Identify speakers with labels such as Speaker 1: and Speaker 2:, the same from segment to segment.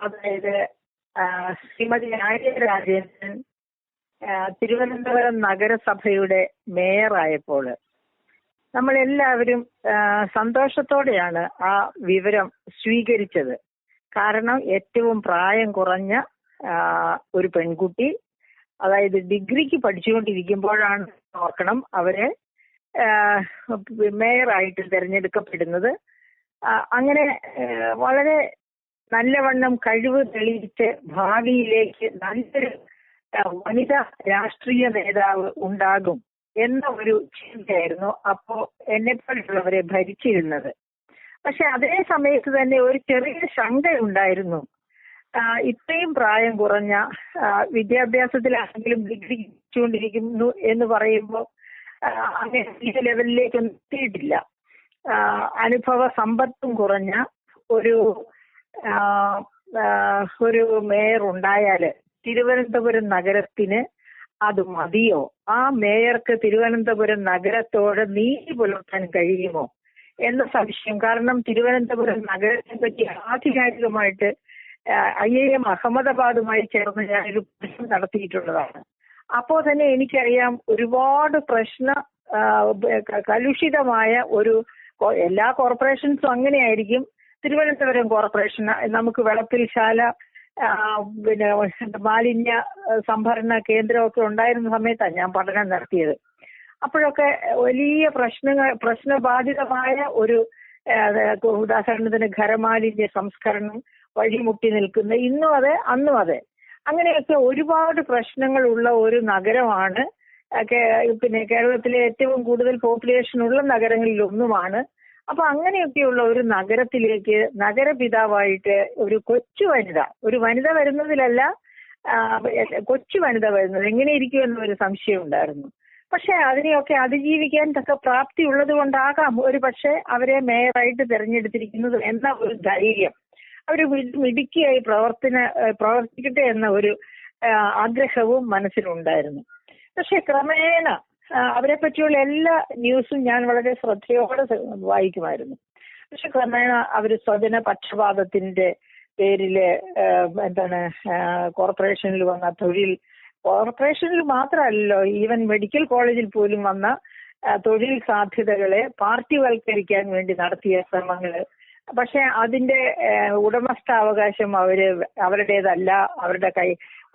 Speaker 1: അതായത് ശ്രീമതി ആര്യ രാജേന്ദ്രൻ തിരുവനന്തപുരം നഗരസഭയുടെ മേയറായപ്പോൾ നമ്മളെല്ലാവരും സന്തോഷത്തോടെയാണ് ആ വിവരം സ്വീകരിച്ചത്. കാരണം ഏറ്റവും പ്രായം കുറഞ്ഞ ഒരു പെൺകുട്ടി, അതായത് ഡിഗ്രിക്ക് പഠിച്ചുകൊണ്ടിരിക്കുമ്പോഴാണ് ഓർക്കണം അവരെ മേയറായിട്ട് തിരഞ്ഞെടുക്കപ്പെടുന്നത്. അങ്ങനെ വളരെ നല്ലവണ്ണം കഴിവ് തെളിയിച്ച് ഭാവിയിലേക്ക് നല്ലൊരു വനിതാ രാഷ്ട്രീയ നേതാവ് ഉണ്ടാകും എന്ന ഒരു ചിന്തയായിരുന്നു അപ്പോ എന്നെപ്പോലുള്ളവരെ ഭരിച്ചിരുന്നത്. പക്ഷെ അതേ സമയത്ത് തന്നെ ഒരു ചെറിയ ശങ്കയുണ്ടായിരുന്നു. ഇത്രയും പ്രായം കുറഞ്ഞ വിദ്യാഭ്യാസത്തിലാണെങ്കിലും ഡിഗ്രി പഠിച്ചുകൊണ്ടിരിക്കുന്നു എന്ന് പറയുമ്പോൾ അങ്ങനെ ഈ ലെവലിലേക്കൊന്നും എത്തിയിട്ടില്ല. അനുഭവ സമ്പത്തും കുറഞ്ഞ ഒരു മേയർ ഉണ്ടായാല് തിരുവനന്തപുരം നഗരത്തിന് അത് മതിയോ? ആ മേയർക്ക് തിരുവനന്തപുരം നഗരത്തോട് നീതി പുലർത്താൻ കഴിയുമോ എന്ന സംശയം. കാരണം തിരുവനന്തപുരം നഗരത്തെ പറ്റി ആധികാരികമായിട്ട് IIM അഹമ്മദാബാദുമായി ചേർന്ന് ഞാനൊരു പഠനം നടത്തിയിട്ടുള്ളതാണ്. അപ്പോൾ തന്നെ എനിക്കറിയാം ഒരുപാട് കലുഷിതമായ എല്ലാ കോർപ്പറേഷൻസും അങ്ങനെയായിരിക്കും. തിരുവനന്തപുരം കോർപ്പറേഷൻ നമുക്ക് വെളപ്പിൽശാല പിന്നെ മാലിന്യ സംഭരണ കേന്ദ്രമൊക്കെ ഉണ്ടായിരുന്ന സമയത്താണ് ഞാൻ പഠനം നടത്തിയത്. അപ്പോഴൊക്കെ വലിയ പ്രശ്നബാധിതമായ ഉദാഹരണത്തിന് ഖരമാലിന്യ സംസ്കരണം വഴിമുട്ടി നിൽക്കുന്ന, ഇന്നും അതെ അന്നും അതെ, അങ്ങനെയൊക്കെ ഒരുപാട് പ്രശ്നങ്ങളുള്ള ഒരു നഗരമാണ്. പിന്നെ കേരളത്തിലെ ഏറ്റവും കൂടുതൽ പോപ്പുലേഷൻ ഉള്ള നഗരങ്ങളിൽ ഒന്നുമാണ്. അപ്പൊ അങ്ങനെയൊക്കെയുള്ള ഒരു നഗരത്തിലേക്ക് നഗരപിതാവായിട്ട് ഒരു വനിത വരുന്നതിലല്ല, കൊച്ചു വനിത വരുന്നത് എങ്ങനെയിരിക്കും എന്നൊരു സംശയം ഉണ്ടായിരുന്നു. പക്ഷെ അതിനെയൊക്കെ അതിജീവിക്കാൻ തക്ക പ്രാപ്തി ഉള്ളത് കൊണ്ടാകാം ഒരു പക്ഷെ അവരെ മേയറായിട്ട് തിരഞ്ഞെടുത്തിരിക്കുന്നത് എന്ന ഒരു ധൈര്യം, അവർ മിടുക്കിയായി പ്രവർത്തിക്കട്ടെ എന്ന ഒരു ആഗ്രഹവും മനസ്സിലുണ്ടായിരുന്നു. പക്ഷെ ക്രമേണ അവരെ പറ്റിയുള്ള എല്ലാ ന്യൂസും ഞാൻ വളരെ ശ്രദ്ധയോടെ വായിക്കുമായിരുന്നു. പക്ഷെ ക്രമേണ അവർ സ്വജന പക്ഷപാതത്തിന്റെ പേരില് കോർപ്പറേഷനിൽ വന്ന കോർപ്പറേഷനിൽ മാത്രമല്ലല്ലോ, ഈവൻ മെഡിക്കൽ കോളേജിൽ പോലും വന്ന തൊഴിൽ സാധ്യതകളെ പാർട്ടിവൽക്കരിക്കാൻ വേണ്ടി നടത്തിയ ശ്രമങ്ങള്. പക്ഷെ അതിന്റെ ഉടമസ്ഥാവകാശം അവരുടേതല്ല, അവരുടെ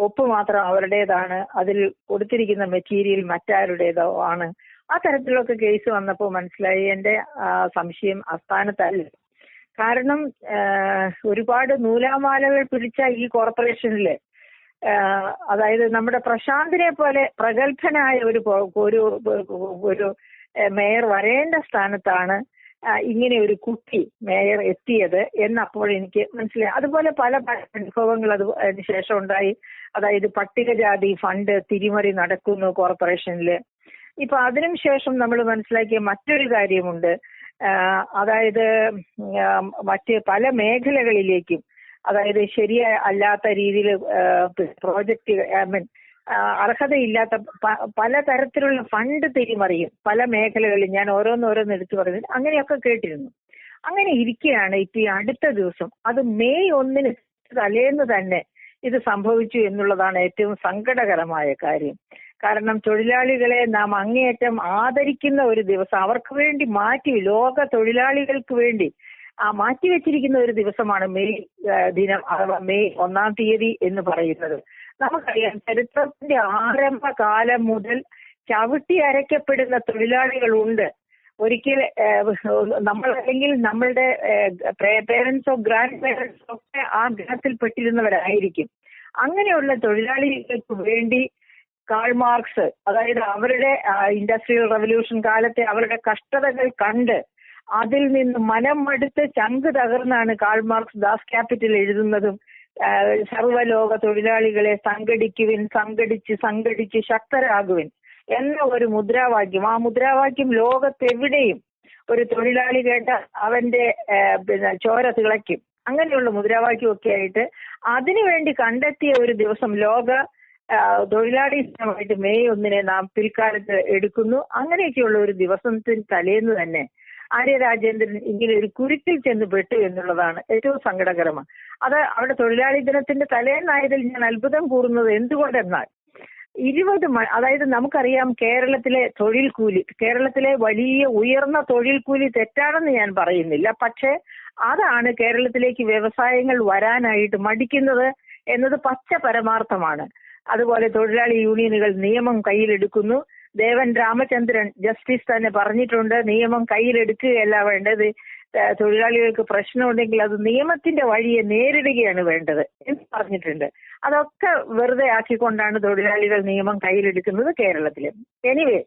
Speaker 1: ഒപ്പ് മാത്രം അവരുടേതാണ്, അതിൽ കൊടുത്തിരിക്കുന്ന മെറ്റീരിയൽ മറ്റാരുടേതോ ആണ്. ആ തരത്തിലൊക്കെ കേസ് വന്നപ്പോൾ മനസ്സിലായി എന്റെ സംശയം അസ്ഥാനത്തല്ല. കാരണം ഒരുപാട് നൂലാമാലകൾ പിടിച്ച ഈ കോർപ്പറേഷനില് അതായത് നമ്മുടെ പ്രശാന്തിനെ പോലെ പ്രഗത്ഭനായ ഒരു മേയർ വരേണ്ട സ്ഥാനത്താണ് ഇങ്ങനെ ഒരു കുട്ടി മേയർ എത്തിയത് എന്നപ്പോൾ എനിക്ക് മനസ്സിലായി. അതുപോലെ പല അനുഭവങ്ങൾ അതിന് ശേഷം ഉണ്ടായി. അതായത് പട്ടികജാതി ഫണ്ട് തിരിമറി നടക്കുന്നു കോർപ്പറേഷനില്. ഇപ്പൊ അതിനും ശേഷം നമ്മൾ മനസ്സിലാക്കിയ മറ്റൊരു കാര്യമുണ്ട്. അതായത് മറ്റ് പല മേഖലകളിലേക്കും, അതായത് ശരിയായ അല്ലാത്ത രീതിയിൽ പ്രോജക്റ്റ് അർഹതയില്ലാത്ത പലതരത്തിലുള്ള ഫണ്ട് തിരിമറിയും പല മേഖലകളിൽ. ഞാൻ ഓരോന്നോരോന്ന് എടുത്തു പറയുന്നത് അങ്ങനെയൊക്കെ കേട്ടിരുന്നു. അങ്ങനെ ഇരിക്കുകയാണ് ഇപ്പൊ ഈ അടുത്ത ദിവസം, അത് മെയ് 1 തലേന്ന് തന്നെ ഇത് സംഭവിച്ചു എന്നുള്ളതാണ് ഏറ്റവും സങ്കടകരമായ കാര്യം. കാരണം തൊഴിലാളികളെ നാം അങ്ങേയറ്റം ആദരിക്കുന്ന ഒരു ദിവസം, അവർക്ക് വേണ്ടി ലോക തൊഴിലാളികൾക്ക് വേണ്ടി മാറ്റിവെച്ചിരിക്കുന്ന ഒരു ദിവസമാണ് മെയ് ദിനം അഥവാ മെയ് 1 തീയതി എന്ന് പറയുന്നത്. നമുക്കറിയാം ചരിത്രത്തിന്റെ ആരംഭകാലം മുതൽ ചവിട്ടി അരയ്ക്കപ്പെടുന്ന തൊഴിലാളികളുണ്ട്. ഒരിക്കൽ അല്ലെങ്കിൽ നമ്മളുടെ പേരൻസോ ഗ്രാൻഡ് പേരൻസോ ഒക്കെ ആ ഗ്രഹത്തിൽപ്പെട്ടിരുന്നവരായിരിക്കും. അങ്ങനെയുള്ള തൊഴിലാളികൾക്ക് വേണ്ടി കാൾ മാർക്സ്, അതായത് അവരുടെ ഇൻഡസ്ട്രിയൽ റവല്യൂഷൻ കാലത്തെ അവരുടെ കഷ്ടതകൾ കണ്ട് അതിൽ നിന്ന് മനം മടുത്ത് ചങ്ക് തകർന്നാണ് കാൾ മാർക്സ് ദാസ് ക്യാപിറ്റൽ എഴുതുന്നതും സർവ്വലോക തൊഴിലാളികളെ സംഘടിച്ച് ശക്തരാകുവിൻ എന്ന ഒരു മുദ്രാവാക്യം. ആ മുദ്രാവാക്യം ലോകത്തെവിടെയും ഒരു തൊഴിലാളി കേട്ട അവന്റെ ചോര തിളയ്ക്കും. അങ്ങനെയുള്ള മുദ്രാവാക്യമൊക്കെ ആയിട്ട് അതിനുവേണ്ടി കണ്ടെത്തിയ ഒരു ദിവസം ലോക തൊഴിലാളി ദിനമായിട്ട് മെയ് 1 നാം പിൽക്കാലത്ത് എടുക്കുന്നു. അങ്ങനെയൊക്കെയുള്ള ഒരു ദിവസത്തിന് തലേന്ന് തന്നെ ആര്യ രാജേന്ദ്രൻ ഇങ്ങനെ ഒരു കുരുക്കിൽ ചെന്ന് പെട്ടു എന്നുള്ളതാണ് ഏറ്റവും സങ്കടകരമാണ്. അത് അവിടെ തൊഴിലാളി ദിനത്തിന്റെ തലേന്നായതിൽ ഞാൻ അത്ഭുതം കൂറുന്നത് എന്തുകൊണ്ടെന്നാൽ 20 അതായത് നമുക്കറിയാം കേരളത്തിലെ തൊഴിൽ കൂലി, കേരളത്തിലെ വലിയ ഉയർന്ന തൊഴിൽ കൂലി തെറ്റാണെന്ന് ഞാൻ പറയുന്നില്ല. പക്ഷേ അതാണ് കേരളത്തിലേക്ക് വ്യവസായങ്ങൾ വരാനായിട്ട് മടിക്കുന്നത് എന്നത് പച്ച പരമാർത്ഥമാണ്. അതുപോലെ തൊഴിലാളി യൂണിയനുകൾ നിയമം കയ്യിലെടുക്കുന്നു. ദേവൻ രാമചന്ദ്രൻ ജസ്റ്റിസ് തന്നെ പറഞ്ഞിട്ടുണ്ട്, നിയമം കയ്യിലെടുക്കുകയല്ല വേണ്ടത്, തൊഴിലാളികൾക്ക് പ്രശ്നമുണ്ടെങ്കിൽ അത് നിയമത്തിന്റെ വഴിയെ നേരിടുകയാണ് വേണ്ടത് എന്ന് പറഞ്ഞിട്ടുണ്ട്. അതൊക്കെ വെറുതെ ആക്കിക്കൊണ്ടാണ് തൊഴിലാളികൾ നിയമം കയ്യിലെടുക്കുന്നത് കേരളത്തിൽ. എനിവേ,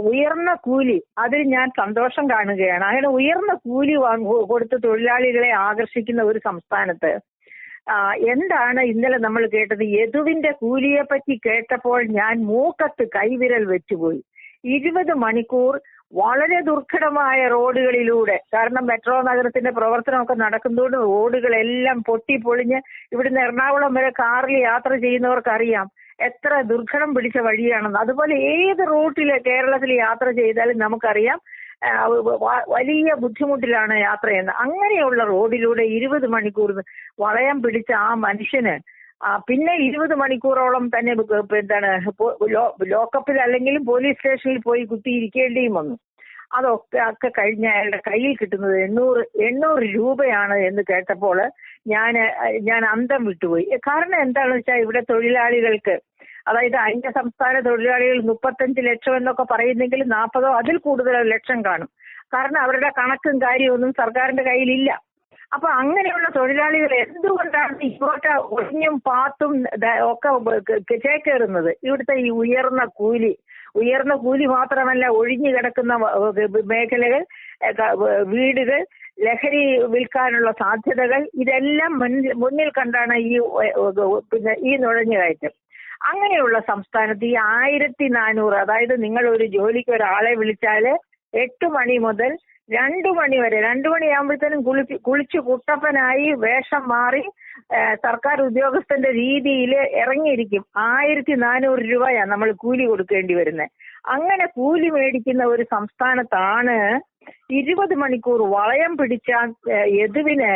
Speaker 1: ഉയർന്ന കൂലി അതിൽ ഞാൻ സന്തോഷം കാണുകയാണ്. അങ്ങനെ ഉയർന്ന കൂലി കൊടുത്ത് തൊഴിലാളികളെ ആകർഷിക്കുന്ന ഒരു സംസ്ഥാനത്ത് എന്താണ് ഇന്നലെ നമ്മൾ കേട്ടത്? യദുവിന്റെ കൂലിയെ പറ്റി കേട്ടപ്പോൾ ഞാൻ മൂക്കത്ത് കൈവിരൽ വെച്ചുപോയി. 20 മണിക്കൂർ വളരെ ദുർഘടമായ റോഡുകളിലൂടെ, കാരണം മെട്രോ നഗരത്തിന്റെ പ്രവർത്തനമൊക്കെ നടക്കുന്നതുകൊണ്ട് റോഡുകളെല്ലാം പൊട്ടിപ്പൊളിഞ്ഞ് ഇവിടുന്ന് എറണാകുളം വരെ കാറിൽ യാത്ര ചെയ്യുന്നവർക്കറിയാം എത്ര ദുർഘടം പിടിച്ച വഴിയാണെന്ന്. അതുപോലെ ഏത് റൂട്ടില് കേരളത്തിൽ യാത്ര ചെയ്താലും നമുക്കറിയാം വലിയ ബുദ്ധിമുട്ടിലാണ് യാത്ര ചെയ്യുന്നത്. അങ്ങനെയുള്ള റോഡിലൂടെ 20 മണിക്കൂർ വളയം പിടിച്ച ആ മനുഷ്യന് പിന്നെ 20 മണിക്കൂറോളം തന്നെ എന്താണ് ലോക്കപ്പിൽ അല്ലെങ്കിലും പോലീസ് സ്റ്റേഷനിൽ പോയി കുത്തിയിരിക്കേണ്ടിയും വന്നു. അതൊക്കെ കഴിഞ്ഞ് അയാളുടെ കയ്യിൽ കിട്ടുന്നത് 800 രൂപയാണ് എന്ന് കേട്ടപ്പോൾ ഞാൻ അന്തം വിട്ടുപോയി. കാരണം എന്താണെന്ന് വെച്ചാൽ ഇവിടെ തൊഴിലാളികൾക്ക്, അതായത് അന്യ സംസ്ഥാന തൊഴിലാളികൾ 35 ലക്ഷം എന്നൊക്കെ പറയുന്നെങ്കിൽ 40 അതിൽ കൂടുതൽ ലക്ഷം കാണും. കാരണം അവരുടെ കണക്കും കാര്യമൊന്നും സർക്കാരിന്റെ കയ്യിലില്ല. അപ്പൊ അങ്ങനെയുള്ള തൊഴിലാളികൾ എന്തുകൊണ്ടാണ് ഇങ്ങോട്ട് ഒഴിഞ്ഞും പാത്തും ഒക്കെ ചേക്കേറുന്നത്? ഇവിടുത്തെ ഈ ഉയർന്ന കൂലി മാത്രമല്ല, ഒഴിഞ്ഞു കിടക്കുന്ന മേഖലകൾ, വീടുകൾ, ലഹരി വിൽക്കാനുള്ള സാധ്യതകൾ, ഇതെല്ലാം മുന്നിൽ കണ്ടാണ് ഈ നുഴഞ്ഞുകയറ്റം. അങ്ങനെയുള്ള സംസ്ഥാനത്ത് ഈ 1400, അതായത് നിങ്ങൾ ഒരു ജോലിക്ക് ഒരാളെ വിളിച്ചാല് 8 മണി മുതൽ 2 മണി വരെ, 2 മണിയാകുമ്പോഴത്തേനും കുളിച്ചു കുട്ടപ്പനായി വേഷം മാറി സർക്കാർ ഉദ്യോഗസ്ഥന്റെ രീതിയിൽ ഇറങ്ങിയിരിക്കും. 1400 രൂപയാണ് നമ്മൾ കൂലി കൊടുക്കേണ്ടി വരുന്നത്. അങ്ങനെ കൂലി മേടിക്കുന്ന ഒരു സംസ്ഥാനത്താണ് 20 മണിക്കൂർ വളയം പിടിച്ച യദുവിന്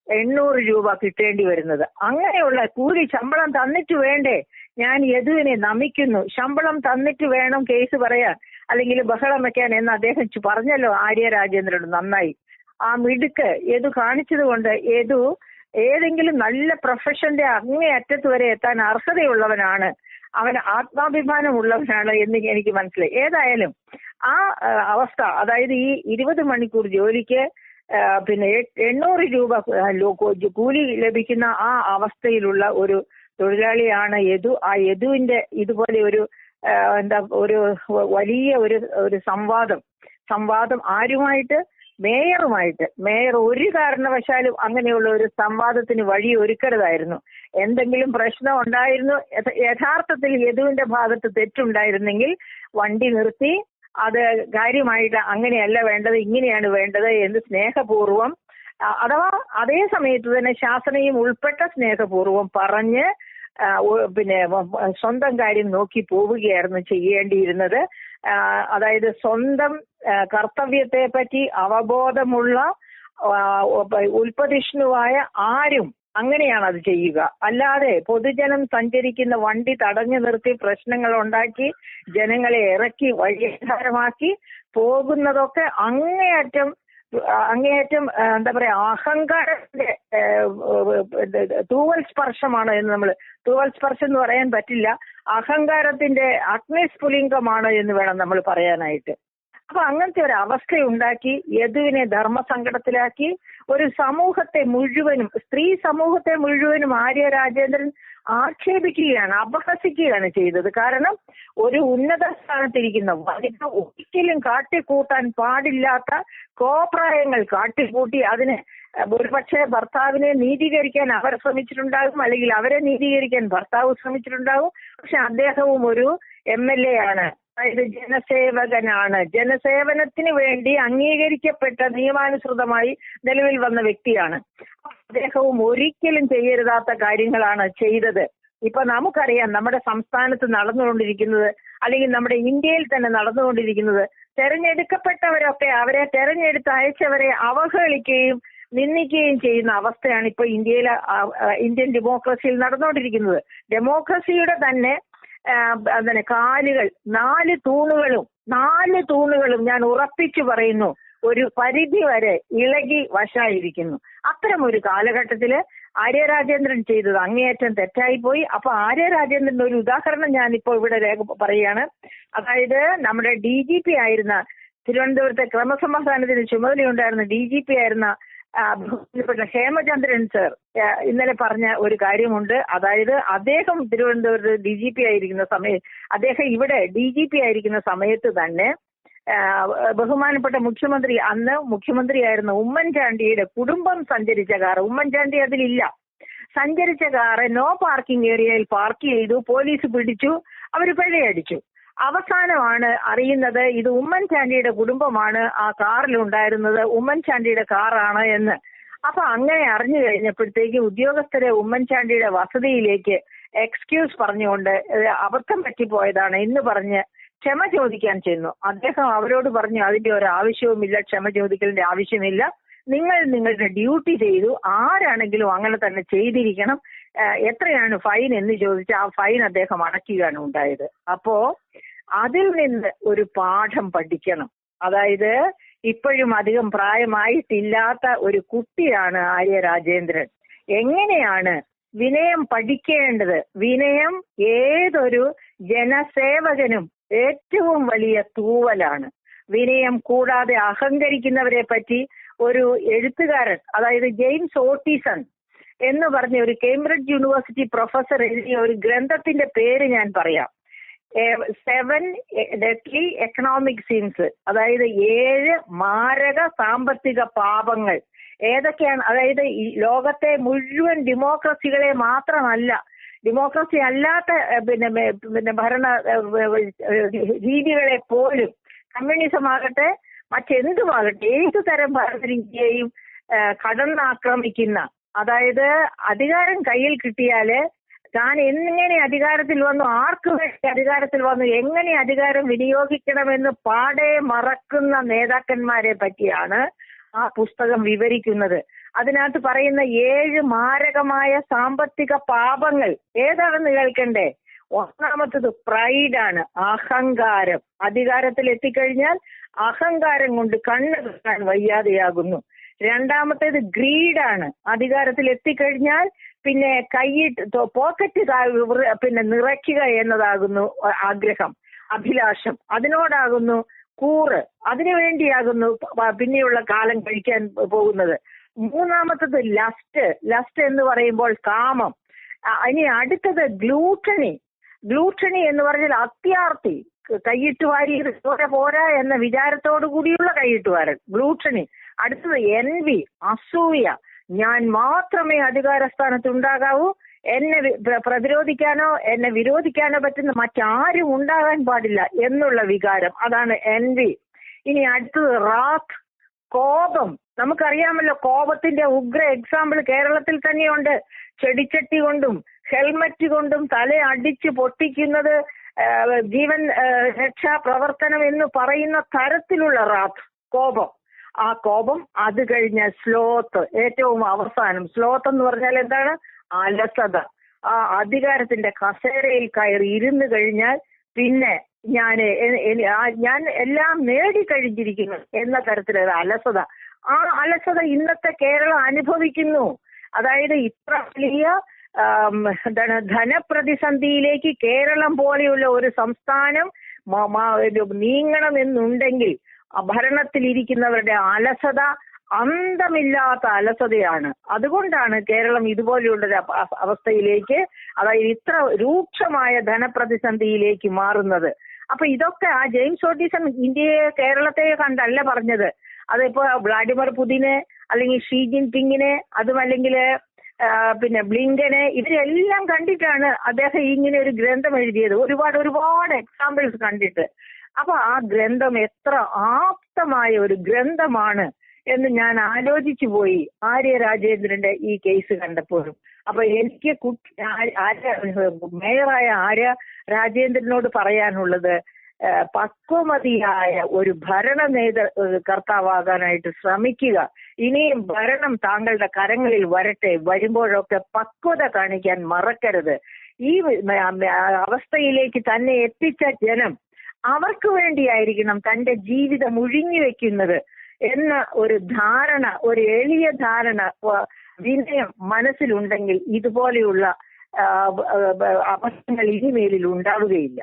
Speaker 1: 800 രൂപ കിട്ടേണ്ടി വരുന്നത്. അങ്ങനെയുള്ള കൂലി ശമ്പളം തന്നിട്ട് വേണ്ടേ? ഞാൻ യദുവിനെ നമിക്കുന്നു, ശമ്പളം തന്നിട്ട് വേണം കേസ് പറയാൻ അല്ലെങ്കിൽ ബഹളം വെക്കാൻ എന്ന് അദ്ദേഹം പറഞ്ഞല്ലോ ആര്യ രാജേന്ദ്രൻ. നന്നായി. ആ മിടുക്ക് യദു കാണിച്ചത് കൊണ്ട് യദു ഏതെങ്കിലും നല്ല പ്രൊഫഷന്റെ അങ്ങേയറ്റത്ത് വരെ എത്താൻ അർഹതയുള്ളവനാണ്, അവന് ആത്മാഭിമാനമുള്ളവനാണ് എന്ന് എനിക്ക് മനസ്സിലായി. ഏതായാലും ആ അവസ്ഥ, അതായത് ഈ 20 മണിക്കൂർ ജോലിക്ക് 800 രൂപ കൂലി ലഭിക്കുന്ന ആ അവസ്ഥയിലുള്ള ഒരു തൊഴിലാളിയാണ് യദു. ആ യദുവിന്റെ ഇതുപോലെ ഒരു ഒരു വലിയ ഒരു സംവാദം ആരുമായിട്ട്? മേയറുമായിട്ട്. മേയർ ഒരു കാരണവശാലും അങ്ങനെയുള്ള ഒരു സംവാദത്തിന് വഴി ഒരുക്കരുതായിരുന്നു. എന്തെങ്കിലും പ്രശ്നം ഉണ്ടായിരുന്നു, യഥാർത്ഥത്തിൽ യദുവിന്റെ ഭാഗത്ത് തെറ്റുണ്ടായിരുന്നെങ്കിൽ വണ്ടി നിർത്തി അത് കാര്യമായിട്ട് അങ്ങനെയല്ല വേണ്ടത്, ഇങ്ങനെയാണ് വേണ്ടത് എന്ന് സ്നേഹപൂർവ്വം, അഥവാ അതേ സമയത്ത് തന്നെ ശാസനയും ഉൾപ്പെട്ട സ്നേഹപൂർവ്വം പറഞ്ഞ് സ്വന്തം കാര്യം നോക്കി പോവുകയായിരുന്നു ചെയ്യേണ്ടിയിരുന്നത്. അതായത് സ്വന്തം കർത്തവ്യത്തെ പറ്റി അവബോധമുള്ള ഉൽപ്പതിഷ്ണുവായ ആരും അങ്ങനെയാണ് അത് ചെയ്യുക. അല്ലാതെ പൊതുജനം സഞ്ചരിക്കുന്ന വണ്ടി തടഞ്ഞു നിർത്തി പ്രശ്നങ്ങൾ ഉണ്ടാക്കി ജനങ്ങളെ ഇറക്കി വഴിയാധാരമാക്കി പോകുന്നതൊക്കെ അങ്ങേയറ്റം എന്താ പറയാ, അഹങ്കാരത്തിന്റെ തൂവൽ സ്പർശമാണ് എന്ന് തൂവൽ സ്പർശം എന്ന് പറയാൻ പറ്റില്ല, അഹങ്കാരത്തിന്റെ അഗ്നിസ്ഫുലിംഗമാണ് എന്ന് വേണം നമ്മൾ പറയാനായിട്ട്. അപ്പൊ അങ്ങനത്തെ ഒരു അവസ്ഥയുണ്ടാക്കി യദുവിനെ ധർമ്മസങ്കടത്തിലാക്കി ഒരു സമൂഹത്തെ മുഴുവനും, സ്ത്രീ സമൂഹത്തെ മുഴുവനും ആര്യ രാജേന്ദ്രൻ ആക്ഷേപിക്കുകയാണ്, അപഹസിക്കുകയാണ് ചെയ്തത്. കാരണം ഒരു ഉന്നത സ്ഥാനത്തിരിക്കുന്ന വനിത ഒരിക്കലും കാട്ടിക്കൂട്ടാൻ പാടില്ലാത്ത കോപ്രായങ്ങൾ കാട്ടിക്കൂട്ടി അതിന് ഒരുപക്ഷെ ഭർത്താവിനെ നീതീകരിക്കാൻ അവർ ശ്രമിച്ചിട്ടുണ്ടാകും, അല്ലെങ്കിൽ അവരെ നീതീകരിക്കാൻ ഭർത്താവ് ശ്രമിച്ചിട്ടുണ്ടാകും. പക്ഷെ അദ്ദേഹവും ഒരു MLA ആണ്, അതായത് ജനസേവകനാണ്. ജനസേവനത്തിന് വേണ്ടി അംഗീകരിക്കപ്പെട്ട നിയമാനുസൃതമായി നിലവിൽ വന്ന വ്യക്തിയാണ്. അദ്ദേഹവും ഒരിക്കലും ചെയ്യരുതാത്ത കാര്യങ്ങളാണ് ചെയ്തത്. ഇപ്പൊ നമുക്കറിയാം നമ്മുടെ സംസ്ഥാനത്ത് നടന്നുകൊണ്ടിരിക്കുന്നത്, അല്ലെങ്കിൽ നമ്മുടെ ഇന്ത്യയിൽ തന്നെ നടന്നുകൊണ്ടിരിക്കുന്നത്, തെരഞ്ഞെടുക്കപ്പെട്ടവരൊക്കെ അവരെ തെരഞ്ഞെടുത്ത് അയച്ചവരെ അവഹേളിക്കുകയും നിന്ദിക്കുകയും ചെയ്യുന്ന അവസ്ഥയാണ് ഇപ്പൊ ഇന്ത്യൻ ഡെമോക്രസിയിൽ നടന്നുകൊണ്ടിരിക്കുന്നത്. ഡെമോക്രസിയുടെ തന്നെ കാലുകൾ, നാല് തൂണുകളും ഞാൻ ഉറപ്പിച്ചു പറയുന്നു ഒരു പരിധി വരെ ഇളകി വശായിരിക്കുന്നു. അത്തരം ഒരു കാലഘട്ടത്തില് ആര്യ രാജേന്ദ്രൻ ചെയ്തത് അങ്ങേയറ്റം തെറ്റായിപ്പോയി. അപ്പൊ ആര്യ രാജേന്ദ്രന്റെ ഒരു ഉദാഹരണം ഞാനിപ്പോ ഇവിടെ പറയുകയാണ്. അതായത് നമ്മുടെ DGP ആയിരുന്ന, തിരുവനന്തപുരത്തെ ക്രമസമാധാനത്തിന് ചുമതലയുണ്ടായിരുന്ന DGP ആയിരുന്ന ഹേമചന്ദ്രൻ സർ ഇന്നലെ പറഞ്ഞ ഒരു കാര്യമുണ്ട്. അതായത് അദ്ദേഹം തിരുവനന്തപുരത്ത് DGP ആയിരിക്കുന്ന അദ്ദേഹം ഇവിടെ DGP ആയിരിക്കുന്ന സമയത്ത് തന്നെ ബഹുമാനപ്പെട്ട മുഖ്യമന്ത്രി, അന്ന് മുഖ്യമന്ത്രിയായിരുന്ന ഉമ്മൻചാണ്ടിയുടെ കുടുംബം സഞ്ചരിച്ച കാർ, ഉമ്മൻചാണ്ടി അതിലില്ല, സഞ്ചരിച്ച കാറ് നോ പാർക്കിംഗ് ഏരിയയിൽ പാർക്ക് ചെയ്തു. പോലീസ് പിടിച്ചു, അവർ പിഴയടിച്ചു. അവസാനമാണ് അറിയുന്നത് ഇത് ഉമ്മൻചാണ്ടിയുടെ കുടുംബമാണ് ആ കാറിലുണ്ടായിരുന്നത്, ഉമ്മൻചാണ്ടിയുടെ കാറാണ് എന്ന്. അപ്പൊ അങ്ങനെ അറിഞ്ഞു കഴിഞ്ഞപ്പോഴത്തേക്ക് ഉദ്യോഗസ്ഥരെ ഉമ്മൻചാണ്ടിയുടെ വസതിയിലേക്ക് എക്സ്ക്യൂസ് പറഞ്ഞുകൊണ്ട് അബദ്ധം പറ്റിപ്പോയതാണ് എന്ന് പറഞ്ഞ് ക്ഷമ ചോദിക്കാൻ ചെന്നു. അദ്ദേഹം അവരോട് പറഞ്ഞു അതിന്റെ ഒരു ആവശ്യവുമില്ല, ക്ഷമ ചോദിക്കലിന്റെ ആവശ്യമില്ല, നിങ്ങൾ നിങ്ങളുടെ ഡ്യൂട്ടി ചെയ്തു, ആരാണെങ്കിലും അങ്ങനെ തന്നെ ചെയ്തിരിക്കണം, എത്രയാണ് ഫൈൻ എന്ന് ചോദിച്ച് ആ ഫൈൻ അദ്ദേഹം അടയ്ക്കുകയാണ് ഉണ്ടായത്. അപ്പോ അതിൽ നിന്ന് ഒരു പാഠം പഠിക്കണം. അതായത് ഇപ്പോഴും അധികം പ്രായമായിട്ടില്ലാത്ത ഒരു കുട്ടിയാണ് ആര്യ രാജേന്ദ്രൻ. എങ്ങനെയാണ് വിനയം പഠിക്കേണ്ടത്? വിനയം ഏതൊരു ജനസേവകനും ഏറ്റവും വലിയ തൂവലാണ്. വിനയം കൂടാതെ അഹങ്കരിക്കുന്നവരെ പറ്റി ഒരു എഴുത്തുകാരൻ, അതായത് ജെയിംസ് ഓട്ടിസൺ എന്ന് പറഞ്ഞ ഒരു കേംബ്രിഡ്ജ് യൂണിവേഴ്സിറ്റി പ്രൊഫസർ എഴുതിയ ഒരു ഗ്രന്ഥത്തിന്റെ പേര് ഞാൻ പറയാം. 7 deadly economic sins, അതായത് 7 മാരക സാമ്പത്തിക പാപങ്ങൾ ഏതൊക്കെയാണ്? അതായത് ഈ ലോകത്തെ മുഴുവൻ ഡെമോക്രസികളെ മാത്രമല്ല, ഡെമോക്രസി അല്ലാത്ത പിന്നെ ഭരണ രീതികളെ പോലും, കമ്മ്യൂണിസം ആകട്ടെ മറ്റെന്തുമാകട്ടെ, ഏതു തരം ഭരണരീതിയെയും കടന്നാക്രമിക്കുന്ന, അതായത് അധികാരം കയ്യിൽ കിട്ടിയാല് താൻ എങ്ങനെ അധികാരത്തിൽ വന്നു, ആർക്ക് വേണ്ടി അധികാരത്തിൽ വന്നു, എങ്ങനെ അധികാരം വിനിയോഗിക്കണമെന്ന് പാടെ മറക്കുന്ന നേതാക്കന്മാരെ പറ്റിയാണ് ആ പുസ്തകം വിവരിക്കുന്നത്. അതിനകത്ത് പറയുന്ന 7 മാരകമായ സാമ്പത്തിക പാപങ്ങൾ ഏതാണെന്ന് കേൾക്കണ്ടേ? ഒന്നാമത്തത് പ്രൈഡാണ്, അഹങ്കാരം. അധികാരത്തിൽ എത്തിക്കഴിഞ്ഞാൽ അഹങ്കാരം കൊണ്ട് കണ്ണ് കാണാൻ വയ്യാതെയാകുന്നു. രണ്ടാമത്തേത് ഗ്രീഡാണ്. അധികാരത്തിൽ എത്തിക്കഴിഞ്ഞാൽ പിന്നെ പോക്കറ്റ് പിന്നെ നിറയ്ക്കുക എന്നതാകുന്നു ആഗ്രഹം, അഭിലാഷം. അതിനോടാകുന്നു കൂറ്, അതിനുവേണ്ടിയാകുന്നു പിന്നെയുള്ള കാലം കഴിക്കാൻ പോകുന്നത്. മൂന്നാമത്തത് ലസ്റ്റ് എന്ന് പറയുമ്പോൾ കാമം. ഇനി അടുത്തത് ഗ്ലൂട്ടണി എന്ന് പറഞ്ഞാൽ അത്യാർത്തി, കൈയിട്ടുവാരി പോരാ എന്ന വിചാരത്തോടു കൂടിയുള്ള കൈയിട്ടുവാരൻ, ഗ്ലൂട്ടണി. അടുത്തത് എൻവി, അസൂയ, ഞാൻ മാത്രമേ അധികാരസ്ഥാനത്ത് ഉണ്ടാകാവൂ, എന്നെ പ്രതിരോധിക്കാനോ എന്നെ വിരോധിക്കാനോ പറ്റുന്ന മറ്റാരും ഉണ്ടാകാൻ പാടില്ല എന്നുള്ള വികാരം, അതാണ് എൻവി. ഇനി അടുത്തത് റാത്ത്, കോപം. നമുക്കറിയാമല്ലോ കോപത്തിന്റെ ഉഗ്ര എക്സാമ്പിൾ കേരളത്തിൽ തന്നെയുണ്ട്. ചെടിച്ചട്ടി കൊണ്ടും ഹെൽമറ്റ് കൊണ്ടും തല അടിച്ച് പൊട്ടിക്കുന്നത് ജീവൻ രക്ഷാ പ്രവർത്തനം എന്ന് പറയുന്ന തരത്തിലുള്ള റാത്ത്, കോപം. ആ കോപം, അത് കഴിഞ്ഞ സ്ലോത്ത്, ഏറ്റവും അവസാനം. സ്ലോത്ത് എന്ന് പറഞ്ഞാൽ എന്താണ്? അലസത. ആ അധികാരത്തിന്റെ കസേരയിൽ കയറി ഇരുന്ന് കഴിഞ്ഞാൽ പിന്നെ ഞാൻ എല്ലാം നേടിക്കഴിഞ്ഞിരിക്കുന്നു എന്ന തരത്തിലുള്ള അലസത. ആ അലസത ഇന്നത്തെ കേരളം അനുഭവിക്കുന്നു. അതായത് ഇത്ര വലിയ ധനപ്രതിസന്ധിയിലേക്ക് കേരളം പോലെയുള്ള ഒരു സംസ്ഥാനം നീങ്ങണമെന്നുണ്ടെങ്കിൽ ഭരണത്തിലിരിക്കുന്നവരുടെ അലസത അന്തമില്ലാത്ത അലസതയാണ്. അതുകൊണ്ടാണ് കേരളം ഇതുപോലെയുള്ളൊരു അവസ്ഥയിലേക്ക്, അതായത് ഇത്ര രൂക്ഷമായ ധനപ്രതിസന്ധിയിലേക്ക് മാറുന്നത്. അപ്പൊ ഇതൊക്കെ ആ ജെയിംസ് ഓട്ടിസൺ കേരളത്തെ കണ്ടല്ല പറഞ്ഞത്. അതിപ്പോ വ്ളാഡിമിർ പുതിനെ അല്ലെങ്കിൽ ഷീ ജിൻപിങ്ങിനെ, അതുമല്ലെങ്കിൽ പിന്നെ ബ്ലിങ്കനെ, ഇവരെല്ലാം കണ്ടിട്ടാണ് അദ്ദേഹം ഇങ്ങനെ ഒരു ഗ്രന്ഥം എഴുതിയത്. ഒരുപാട് എക്സാമ്പിൾസ് കണ്ടിട്ട്. അപ്പൊ ആ ഗ്രന്ഥം എത്ര ആപ്തമായ ഒരു ഗ്രന്ഥമാണ് എന്ന് ഞാൻ ആലോചിച്ചു പോയി ആര്യ രാജേന്ദ്രന്റെ ഈ കേസ് കണ്ടപ്പോഴും. അപ്പൊ എനിക്ക് മേയറായ ആര്യ രാജേന്ദ്രനോട് പറയാനുള്ളത്, പക്വമതിയായ ഒരു കർത്താവാകാനായിട്ട് ശ്രമിക്കുക. ഇനിയും ഭരണം താങ്കളുടെ കരങ്ങളിൽ വരട്ടെ. വരുമ്പോഴൊക്കെ പക്വത കാണിക്കാൻ മറക്കരുത്. ഈ അവസ്ഥയിലേക്ക് തന്നെ എത്തിച്ച ജനം അവർക്ക് വേണ്ടിയായിരിക്കണം തന്റെ ജീവിതം ഒഴിഞ്ഞു വെക്കുന്നത് എന്ന ഒരു ധാരണ, ഒരു എളിയ ധാരണ, വിനയം മനസ്സിലുണ്ടെങ്കിൽ ഇതുപോലെയുള്ള അവസ്ഥകൾ ഇനിമേലിൽ ഉണ്ടാവുകയില്ല.